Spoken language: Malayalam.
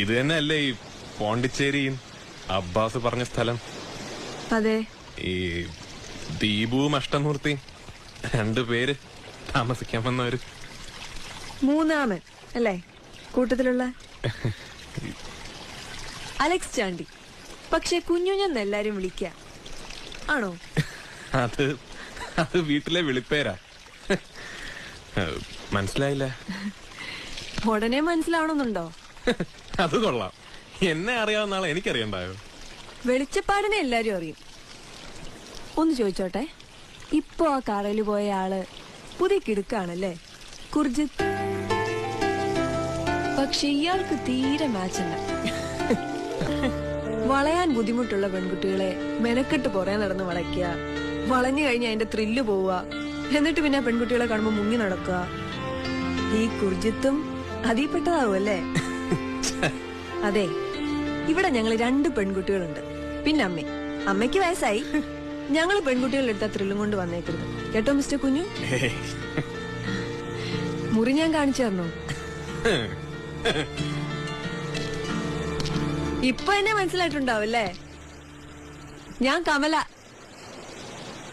ഇത് തന്നെയല്ലേ ഈ പോണ്ടിച്ചേരിയും അബ്ബാസ് പറഞ്ഞ സ്ഥലം? അതെ. ഈ ദീപുവും അഷ്ടമൂർത്തി രണ്ടുപേര് താമസിക്കാൻ വന്നവര്. മൂന്നാമൻ അല്ലേ കൂട്ടത്തിലുള്ള? അലക്സ് ചാണ്ടി. പക്ഷെ കുഞ്ഞുഞ്ഞെന്ന് എല്ലാരും വിളിക്ക ആണോ? അത് വീട്ടിലെ വിളിപ്പേരാ. മനസ്സിലായില്ല. ഉടനെ മനസ്സിലാവണമെന്നുണ്ടോ? അത് കൊള്ളാം. എന്നെ അറിയാവുന്ന ആളെ എനിക്കറിയണ്ടായോ? വെളിച്ചപ്പാടിനെ എല്ലാരും അറിയും. ഒന്ന് ചോദിച്ചോട്ടെ, ഇപ്പൊ ആ കാറയില് പോയ ആള് പുതിയ കിടുക്കാണല്ലേ, കുർജിത്ത്. പക്ഷെ ഇയാൾക്ക് തീരെ മാച്ചല്ല. വളയാൻ ബുദ്ധിമുട്ടുള്ള പെൺകുട്ടികളെ മെനക്കെട്ട് പുറകെ നടന്ന് വളയ്ക്കുക, വളഞ്ഞു കഴിഞ്ഞ് അതിന്റെ ത്രില്ല് പോവുക, എന്നിട്ട് പിന്നെ പെൺകുട്ടികളെ കാണുമ്പോ മുങ്ങി നടക്കുക. ഈ കുർജിത്തും അതിൽപ്പെട്ടതാവും അല്ലേ? അതെ, ഇവിടെ ഞങ്ങള് 2 പെൺകുട്ടികളുണ്ട്, പിന്നെ അമ്മയ്ക്ക് വയസ്സായി. ഞങ്ങള് പെൺകുട്ടികളെടുത്ത ത്രില്ലും കൊണ്ട് വന്നേക്കരുത് കേട്ടോ മിസ്റ്റർ കുഞ്ഞു. മുറി ഞാൻ കാണിച്ചു തരണോ? ഇപ്പൊ എന്നെ മനസ്സിലായിട്ടുണ്ടാവല്ലേ? ഞാൻ കമല.